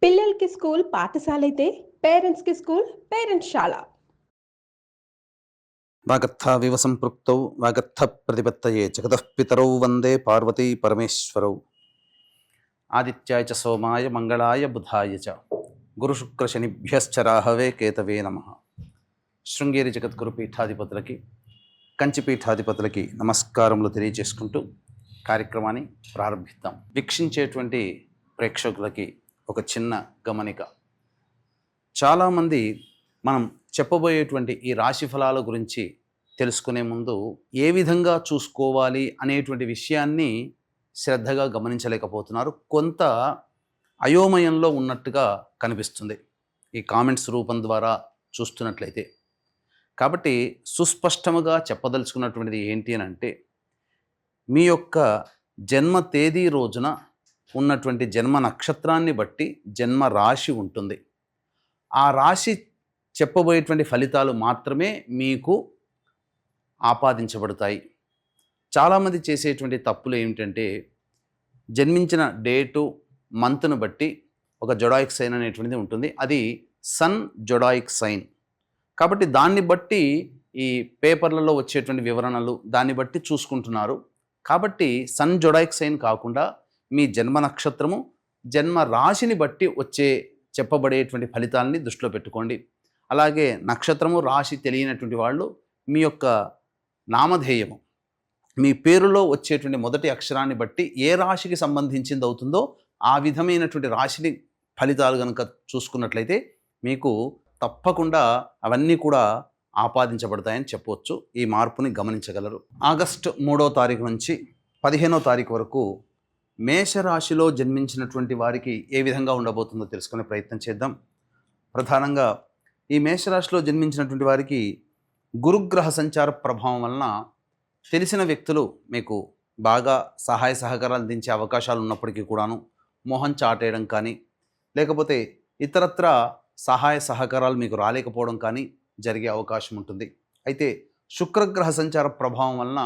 పిల్లలకి స్కూల్ పాఠశాలైతే పేరెంట్స్‌కి స్కూల్ పేరెంట్స్‌శాల. వాగర్థావివ సంపృక్తౌ వాగర్థ ప్రతిపత్తయే జగతః పితరౌ వందే పార్వతీ పరమేశ్వరౌ. ఆదిత్యాయ చ సోమాయ మంగళాయ బుధాయ చ గురుశుక్రశనిభ్యశ్చ రాహవే కేతవే నమః. శృంగేరి జగద్గురు పీఠాధిపతులకి, కంచి పీఠాధిపతులకి నమస్కారములు తెలియజేసుకుంటూ కార్యక్రమాన్ని ప్రారంభిద్దాం. వీక్షించేటువంటి ప్రేక్షకులకి ఒక చిన్న గమనిక. చాలామంది మనం చెప్పబోయేటువంటి ఈ రాశి ఫలాల గురించి తెలుసుకునే ముందు ఏ విధంగా చూసుకోవాలి అనేటువంటి విషయాన్ని శ్రద్ధగా గమనించలేకపోతున్నారు. కొంత అయోమయంలో ఉన్నట్టుగా కనిపిస్తుంది ఈ కామెంట్స్ రూపం ద్వారా చూస్తున్నట్లయితే. కాబట్టి సుస్పష్టముగా చెప్పదలుచుకున్నటువంటిది ఏంటి అని అంటే, మీ యొక్క జన్మ తేదీ రోజున ఉన్నటువంటి జన్మ నక్షత్రాన్ని బట్టి జన్మ రాశి ఉంటుంది. ఆ రాశి చెప్పబోయేటువంటి ఫలితాలు మాత్రమే మీకు ఆపాదించబడతాయి. చాలామంది చేసేటువంటి తప్పులు ఏమిటంటే, జన్మించిన డేటు మంత్ను బట్టి ఒక జొడాయిక్ సైన్ అనేటువంటిది ఉంటుంది. అది సన్ జొడాయిక్ సైన్. కాబట్టి దాన్ని బట్టి ఈ పేపర్లలో వచ్చేటువంటి వివరణలు దాన్ని బట్టి చూసుకుంటున్నారు. కాబట్టి సన్ జొడాయిక్ సైన్ కాకుండా మీ జన్మ నక్షత్రము జన్మ రాశిని బట్టి వచ్చే చెప్పబడేటువంటి ఫలితాలని దృష్టిలో పెట్టుకోండి. అలాగే నక్షత్రము రాశి తెలియనటువంటి వాళ్ళు మీ యొక్క నామధేయము, మీ పేరులో వచ్చేటువంటి మొదటి అక్షరాన్ని బట్టి ఏ రాశికి సంబంధించింది అవుతుందో ఆ విధమైనటువంటి రాశిని ఫలితాలు కనుక చూసుకున్నట్లయితే మీకు తప్పకుండా అవన్నీ కూడా ఆపాదించబడతాయని చెప్పవచ్చు. ఈ మార్పుని గమనించగలరు. ఆగస్టు 3వ తారీఖు నుంచి 15వ తారీఖు వరకు మేషరాశిలో జన్మించినటువంటి వారికి ఏ విధంగా ఉండబోతుందో తెలుసుకునే ప్రయత్నం చేద్దాం. ప్రధానంగా ఈ మేషరాశిలో జన్మించినటువంటి వారికి గురుగ్రహ సంచార ప్రభావం వలన తెలిసిన వ్యక్తులు మీకు బాగా సహాయ సహకారాలు అందించే అవకాశాలు ఉన్నప్పటికీ కూడాను మొహం చాటేయడం కానీ, లేకపోతే ఇతరత్ర సహాయ సహకారాలు మీకు రాలేకపోవడం కానీ జరిగే అవకాశం ఉంటుంది. అయితే శుక్రగ్రహ సంచార ప్రభావం వలన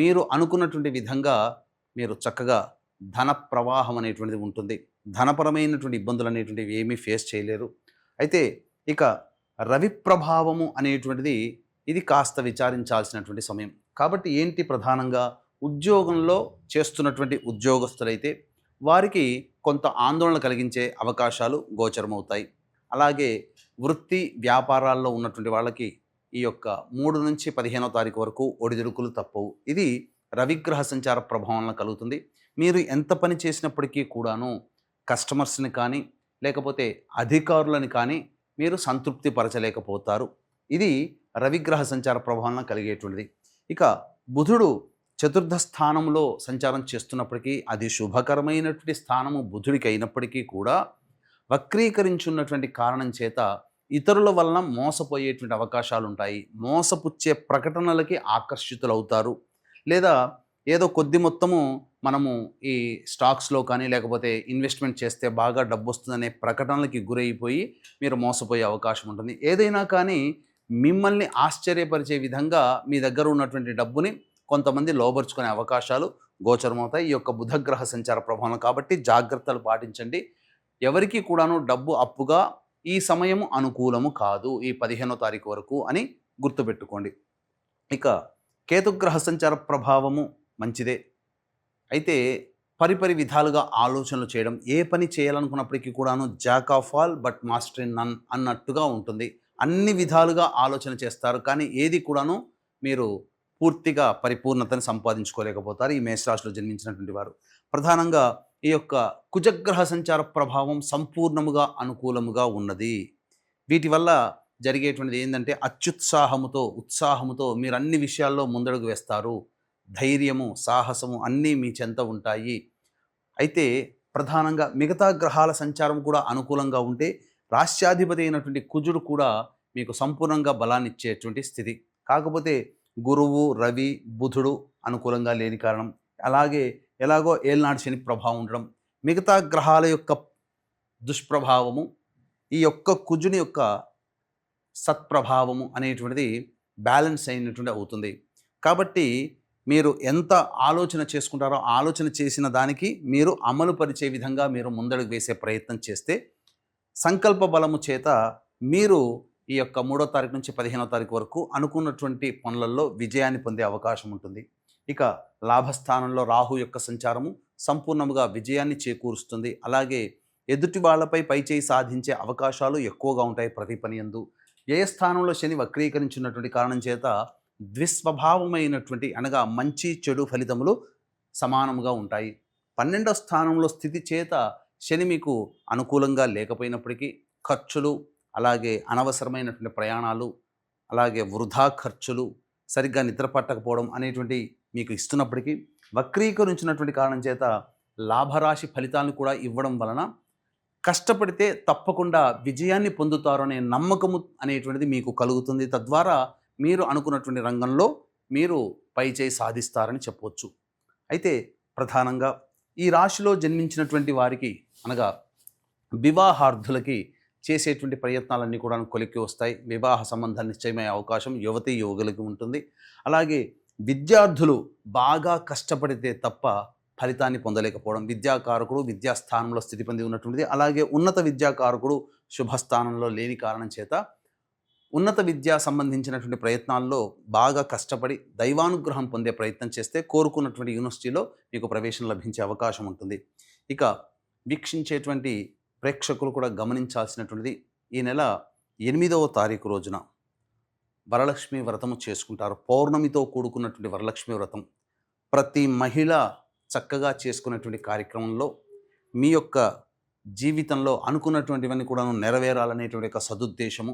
మీరు అనుకున్నటువంటి విధంగా మీరు చక్కగా ధన ప్రవాహం అనేటువంటిది ఉంటుంది. ధనపరమైనటువంటి ఇబ్బందులు అనేటువంటివి ఏమీ ఫేస్ చేయలేరు. అయితే ఇక రవి ప్రభావము అనేటువంటిది ఇది కాస్త విచారించాల్సినటువంటి సమయం. కాబట్టి ఏంటి, ప్రధానంగా ఉద్యోగంలో చేస్తున్నటువంటి ఉద్యోగస్తులైతే వారికి కొంత ఆందోళన కలిగించే అవకాశాలు గోచరమవుతాయి. అలాగే వృత్తి వ్యాపారాల్లో ఉన్నటువంటి వాళ్ళకి ఈ యొక్క 3 నుంచి 15వ తారీఖు వరకు ఒడిదుడుకులు తప్పవు. ఇది రవిగ్రహ సంచార ప్రభావం కలుగుతుంది. మీరు ఎంత పని చేసినప్పటికీ కూడాను కస్టమర్స్ని కానీ లేకపోతే అధికారులని కానీ మీరు సంతృప్తి పరచలేకపోతారు. ఇది రవిగ్రహ సంచార ప్రభావం కలిగేటువంటిది. ఇక బుధుడు చతుర్థ స్థానంలో సంచారం చేస్తున్నప్పటికీ అది శుభకరమైనటువంటి స్థానము బుధుడికి అయినప్పటికీ కూడా వక్రీకరించున్నటువంటి కారణం చేత ఇతరుల వలన మోసపోయేటువంటి అవకాశాలు ఉంటాయి. మోసపుచ్చే ప్రకటనలకి ఆకర్షితులవుతారు. లేదా ఏదో కొద్ది మొత్తము మనము ఈ స్టాక్స్లో కానీ లేకపోతే ఇన్వెస్ట్మెంట్ చేస్తే బాగా డబ్బు వస్తుందనే ప్రకటనలకి గురైపోయి మీరు మోసపోయే అవకాశం ఉంటుంది. ఏదైనా కానీ మిమ్మల్ని ఆశ్చర్యపరిచే విధంగా మీ దగ్గర ఉన్నటువంటి డబ్బుని కొంతమంది లోబర్చుకునే అవకాశాలు గోచరమవుతాయి ఈ యొక్క బుధగ్రహ సంచార ప్రభావం. కాబట్టి జాగ్రత్తలు పాటించండి. ఎవరికి కూడాను డబ్బు అప్పుగా ఈ సమయము అనుకూలము కాదు ఈ 15వ తారీఖు వరకు అని గుర్తుపెట్టుకోండి. ఇక కేతుగ్రహ సంచార ప్రభావము మంచిదే. అయితే పరిపరి విధాలుగా ఆలోచనలు చేయడం, ఏ పని చేయాలనుకున్నప్పటికీ కూడాను jack of all but master in none అన్నట్టుగా ఉంటుంది. అన్ని విధాలుగా ఆలోచన చేస్తారు, కానీ ఏది కూడాను మీరు పూర్తిగా పరిపూర్ణతను సంపాదించుకోలేకపోతారు ఈ మేషరాశిలో జన్మించినటువంటి వారు. ప్రధానంగా ఈ యొక్క కుజగ్రహ సంచార ప్రభావం సంపూర్ణముగా అనుకూలముగా ఉన్నది. వీటి వల్ల జరిగేటువంటిది ఏంటంటే అత్యుత్సాహముతో ఉత్సాహముతో మీరు అన్ని విషయాల్లో ముందడుగు వేస్తారు. ధైర్యము సాహసము అన్నీ మీ చెంత ఉంటాయి. అయితే ప్రధానంగా మిగతా గ్రహాల సంచారం కూడా అనుకూలంగా ఉంటే రాష్ట్రాధిపతి అయినటువంటి కుజుడు కూడా మీకు సంపూర్ణంగా బలాన్ని ఇచ్చేటువంటి స్థితి. కాకపోతే గురువు రవి బుధుడు అనుకూలంగా లేని కారణం, అలాగే ఎలాగో ఏల్నాడు శని ప్రభావం ఉండడం, మిగతా గ్రహాల యొక్క దుష్ప్రభావము ఈ యొక్క కుజుని యొక్క సత్ప్రభావము అనేటువంటిది బ్యాలెన్స్ అయినటువంటి అవుతుంది. కాబట్టి మీరు ఎంత ఆలోచన చేసుకుంటారో ఆలోచన చేసిన దానికి మీరు అమలు పరిచే విధంగా మీరు ముందడుగు వేసే ప్రయత్నం చేస్తే సంకల్ప బలము చేత మీరు ఈ యొక్క 3వ తారీఖు నుంచి 15వ తారీఖు వరకు అనుకున్నటువంటి పనులలో విజయాన్ని పొందే అవకాశం ఉంటుంది. ఇక లాభస్థానంలో రాహు యొక్క సంచారము సంపూర్ణముగా విజయాన్ని చేకూరుస్తుంది. అలాగే ఎదుటి వాళ్ళపై పైచేయి సాధించే అవకాశాలు ఎక్కువగా ఉంటాయి ప్రతి పని యందు. వ్యయస్థానంలో శని వక్రీకరించినటువంటి కారణం చేత ద్విస్వభావమైనటువంటి అనగా మంచి చెడు ఫలితములు సమానముగా ఉంటాయి. 12వ స్థానంలో స్థితి చేత శని మీకు అనుకూలంగా లేకపోయినప్పటికీ ఖర్చులు, అలాగే అనవసరమైనటువంటి ప్రయాణాలు, అలాగే వృధా ఖర్చులు, సరిగ్గా నిద్ర పట్టకపోవడం అనేటువంటి మీకు ఇస్తున్నప్పటికీ వక్రీకరించినటువంటి కారణం చేత లాభరాశి ఫలితాలను కూడా ఇవ్వడం వలన కష్టపడితే తప్పకుండా విజయాన్ని పొందుతారు అనే నమ్మకము అనేటువంటిది మీకు కలుగుతుంది. తద్వారా మీరు అనుకున్నటువంటి రంగంలో మీరు పైచేయి సాధిస్తారని చెప్పవచ్చు. అయితే ప్రధానంగా ఈ రాశిలో జన్మించినటువంటి వారికి అనగా వివాహార్థులకి చేసేటువంటి ప్రయత్నాలన్నీ కూడా కొలిక్కి వస్తాయి. వివాహ సంబంధాలు నిశ్చయమయ్యే అవకాశం యువతీ యువకులకి ఉంటుంది. అలాగే విద్యార్థులు బాగా కష్టపడితే తప్ప ఫలితాన్ని పొందలేకపోవడం, విద్యాకారకుడు విద్యాస్థానంలో స్థితి పొంది ఉన్నటువంటిది. అలాగే ఉన్నత విద్యాకారకుడు శుభస్థానంలో లేని కారణం చేత ఉన్నత విద్యా సంబంధించినటువంటి ప్రయత్నాల్లో బాగా కష్టపడి దైవానుగ్రహం పొందే ప్రయత్నం చేస్తే కోరుకున్నటువంటి యూనివర్సిటీలో మీకు ప్రవేశం లభించే అవకాశం ఉంటుంది. ఇక వీక్షించేటువంటి ప్రేక్షకులు కూడా గమనించాల్సినటువంటిది, ఈ నెల 8వ తారీఖు రోజున వరలక్ష్మి వ్రతము చేసుకుంటారు. పౌర్ణమితో కూడుకున్నటువంటి వరలక్ష్మి వ్రతం ప్రతి మహిళ చక్కగా చేసుకునేటువంటి కార్యక్రమంలో మీ యొక్క జీవితంలో అనుకున్నటువంటివన్నీ కూడా నెరవేరాలనేటువంటి ఒక సదుద్దేశము,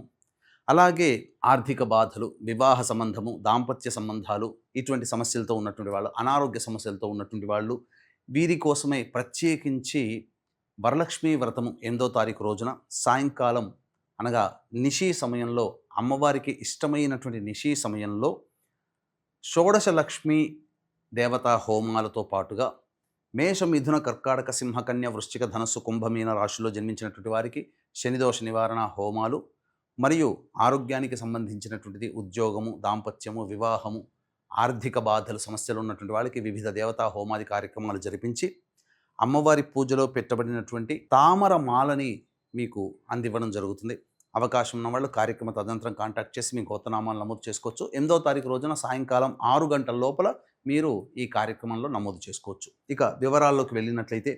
అలాగే ఆర్థిక బాధలు, వివాహ సంబంధము, దాంపత్య సంబంధాలు, ఇటువంటి సమస్యలతో ఉన్నటువంటి వాళ్ళు, అనారోగ్య సమస్యలతో ఉన్నటువంటి వాళ్ళు, వీరి కోసమే ప్రత్యేకించి వరలక్ష్మి వ్రతము 8వ తారీఖు రోజున సాయంకాలం అనగా నిశీ సమయంలో, అమ్మవారికి ఇష్టమైనటువంటి నిశీ సమయంలో షోడశ లక్ష్మి దేవతా హోమాలతో పాటుగా మేష, మిథున, కర్కాటక, సింహ, కన్య, వృశ్చిక, ధనస్సు, కుంభమీన రాశిలో జన్మించినటువంటి వారికి శనిదోష నివారణ హోమాలు మరియు ఆరోగ్యానికి సంబంధించినటువంటిది ఉద్యోగము, దాంపత్యము, వివాహము, ఆర్థిక బాధలు, సమస్యలు ఉన్నటువంటి వాళ్ళకి వివిధ దేవతా హోమాది కార్యక్రమాలు జరిపించి అమ్మవారి పూజలో పెట్టబడినటువంటి తామర మాలని మీకు అందివ్వడం జరుగుతుంది. అవకాశం ఉన్న వాళ్ళు కార్యక్రమ తదనంతరం కాంటాక్ట్ చేసి మీ గోత్రనామాలు నమోదు చేసుకోవచ్చు. 8వ తారీఖు రోజున సాయంకాలం 6 గంటల లోపల మీరు ఈ కార్యక్రమంలో నమోదు చేసుకోవచ్చు. ఇక వివరాల్లోకి వెళ్ళినట్లయితే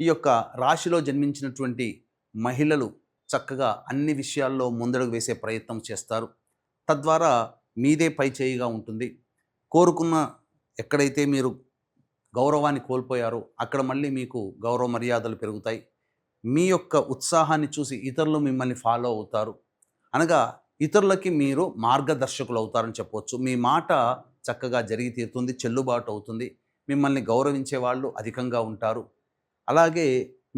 ఈ యొక్క రాశిలో జన్మించినటువంటి మహిళలు చక్కగా అన్ని విషయాల్లో ముందడుగు వేసే ప్రయత్నం చేస్తారు. తద్వారా మీదే పై చేయిగా ఉంటుంది. కోరుకున్న ఎక్కడైతే మీరు గౌరవాన్ని కోల్పోయారో అక్కడ మళ్ళీ మీకు గౌరవ మర్యాదలు పెరుగుతాయి. మీ యొక్క ఉత్సాహాన్ని చూసి ఇతరులు మిమ్మల్ని ఫాలో అవుతారు. అనగా ఇతరులకి మీరు మార్గదర్శకులు అవుతారని చెప్పవచ్చు. మీ మాట చక్కగా జరిగి తీరుతుంది, చెల్లుబాటు అవుతుంది. మిమ్మల్ని గౌరవించే వాళ్ళు అధికంగా ఉంటారు. అలాగే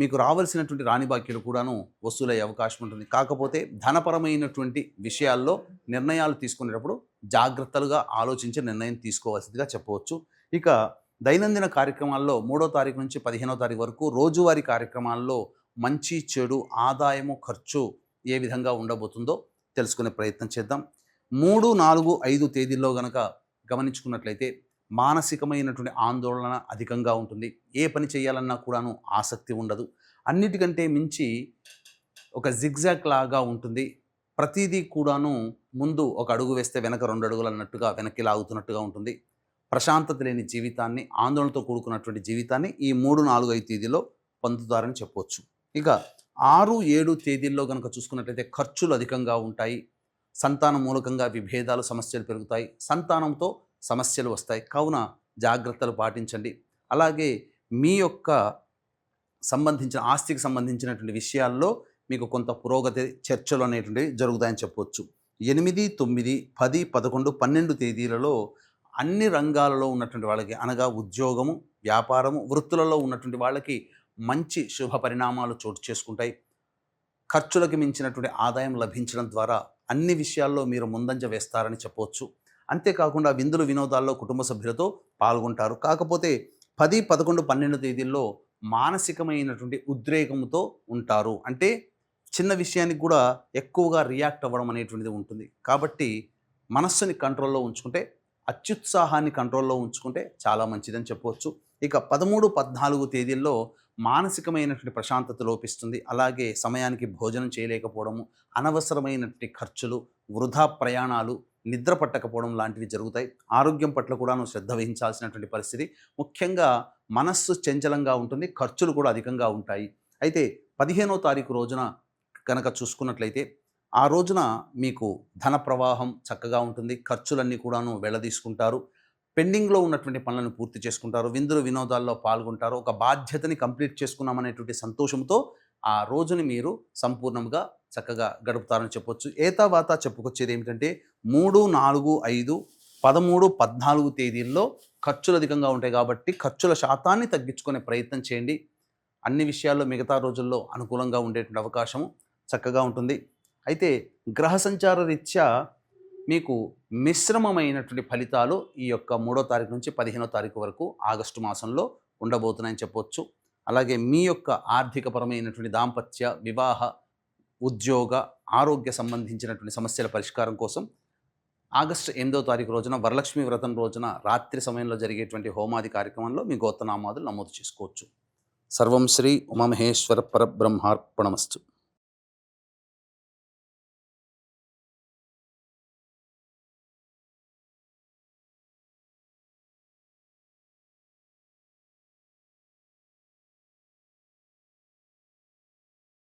మీకు రావాల్సినటువంటి రాణిబాక్యులు కూడాను వసూలయ్యే అవకాశం ఉంటుంది. కాకపోతే ధనపరమైనటువంటి విషయాల్లో నిర్ణయాలు తీసుకునేటప్పుడు జాగ్రత్తలుగా ఆలోచించి నిర్ణయం తీసుకోవాల్సిందిగా చెప్పవచ్చు. ఇక దైనందిన కార్యక్రమాల్లో 3వ తారీఖు నుంచి 15వ తారీఖు వరకు రోజువారీ కార్యక్రమాల్లో మంచి, చెడు, ఆదాయము, ఖర్చు ఏ విధంగా ఉండబోతుందో తెలుసుకునే ప్రయత్నం చేద్దాం. 3, 4, 5 తేదీల్లో గనక గమనించుకున్నట్లయితే మానసికమైనటువంటి ఆందోళన అధికంగా ఉంటుంది. ఏ పని చేయాలన్నా కూడాను ఆసక్తి ఉండదు. అన్నిటికంటే మించి ఒక జిగ్జాగ్ లాగా ఉంటుంది. ప్రతిదీ కూడాను ముందు ఒక అడుగు వేస్తే వెనక 2 అడుగులు అన్నట్టుగా వెనక్కి లాగుతున్నట్టుగా ఉంటుంది. ప్రశాంతత లేని జీవితాన్ని, ఆందోళనతో కూడుకున్నటువంటి జీవితాన్ని ఈ 3, 4, 5 తేదీల్లో పొందుతారని చెప్పవచ్చు. ఇక 6, 7 తేదీల్లో కనుక చూసుకున్నట్లయితే ఖర్చులు అధికంగా ఉంటాయి. సంతానం మూలకంగా విభేదాలు, సమస్యలు పెరుగుతాయి. సంతానంతో సమస్యలు వస్తాయి. కావున జాగ్రత్తలు పాటించండి. అలాగే మీ యొక్క సంబంధించిన ఆస్తికి సంబంధించినటువంటి విషయాల్లో మీకు కొంత పురోగతి, చర్చలు అనేటువంటివి జరుగుతాయని చెప్పవచ్చు. 8, 9, 10, 11, 12 తేదీలలో అన్ని రంగాలలో ఉన్నటువంటి వాళ్ళకి అనగా ఉద్యోగము, వ్యాపారము, వృత్తులలో ఉన్నటువంటి వాళ్ళకి మంచి శుభ పరిణామాలు చోటు చేసుకుంటాయి. ఖర్చులకు మించినటువంటి ఆదాయం లభించడం ద్వారా అన్ని విషయాల్లో మీరు ముందంజ వేస్తారని చెప్పవచ్చు. అంతేకాకుండా విందులు, వినోదాల్లో కుటుంబ సభ్యులతో పాల్గొంటారు. కాకపోతే 10, 11, 12 తేదీల్లో మానసికమైనటువంటి ఉద్రేకంతో ఉంటారు. అంటే చిన్న విషయానికి కూడా ఎక్కువగా రియాక్ట్ అవ్వడం అనేటువంటిది ఉంటుంది. కాబట్టి మనస్సుని కంట్రోల్లో ఉంచుకుంటే, అత్యుత్సాహాన్ని కంట్రోల్లో ఉంచుకుంటే చాలా మంచిదని చెప్పవచ్చు. ఇక 13, 14 తేదీల్లో మానసికమైనటువంటి ప్రశాంతత లోపిస్తుంది. అలాగే సమయానికి భోజనం చేయలేకపోవడము, అనవసరమైనటువంటి ఖర్చులు, వృధా ప్రయాణాలు, నిద్ర పట్టకపోవడం లాంటివి జరుగుతాయి. ఆరోగ్యం పట్ల కూడాను శ్రద్ధ వహించాల్సినటువంటి పరిస్థితి. ముఖ్యంగా మనస్సు చంచలంగా ఉంటుంది, ఖర్చులు కూడా అధికంగా ఉంటాయి. అయితే 15వ తారీఖు రోజున కనుక చూసుకున్నట్లయితే ఆ రోజున మీకు ధన ప్రవాహం చక్కగా ఉంటుంది. ఖర్చులన్నీ కూడాను వెళ్లదీసుకుంటారు. పెండింగ్లో ఉన్నటువంటి పనులను పూర్తి చేసుకుంటారు. విందులు వినోదాల్లో పాల్గొంటారు. ఒక బాధ్యతని కంప్లీట్ చేసుకున్నామనేటువంటి సంతోషంతో ఆ రోజుని మీరు సంపూర్ణంగా చక్కగా గడుపుతారని చెప్పొచ్చు. ఏతావాత చెప్పుకొచ్చేది ఏమిటంటే 3, 4, 5, 13, 14 తేదీల్లో ఖర్చులు అధికంగా ఉంటాయి కాబట్టి ఖర్చుల శాతాన్ని తగ్గించుకునే ప్రయత్నం చేయండి. అన్ని విషయాల్లో మిగతా రోజుల్లో అనుకూలంగా ఉండేటువంటి అవకాశము చక్కగా ఉంటుంది. అయితే గ్రహ సంచార రీత్యా మీకు మిశ్రమమైనటువంటి ఫలితాలు ఈ యొక్క 3వ తారీఖు నుంచి 15వ తారీఖు వరకు ఆగస్టు మాసంలో ఉండబోతున్నాయని చెప్పొచ్చు. అలాగే మీ యొక్క ఆర్థికపరమైనటువంటి దాంపత్య, వివాహ, ఉద్యోగ, ఆరోగ్య సంబంధించినటువంటి సమస్యల పరిష్కారం కోసం ఆగస్టు 8వ తారీఖు రోజున వరలక్ష్మి వ్రతం రోజున రాత్రి సమయంలో జరిగేటువంటి హోమాది కార్యక్రమంలో మీ గోత్రనామాదులు నమోదు చేసుకోవచ్చు. సర్వం శ్రీ ఉమామహేశ్వర పరబ్రహ్మార్పణమస్తు.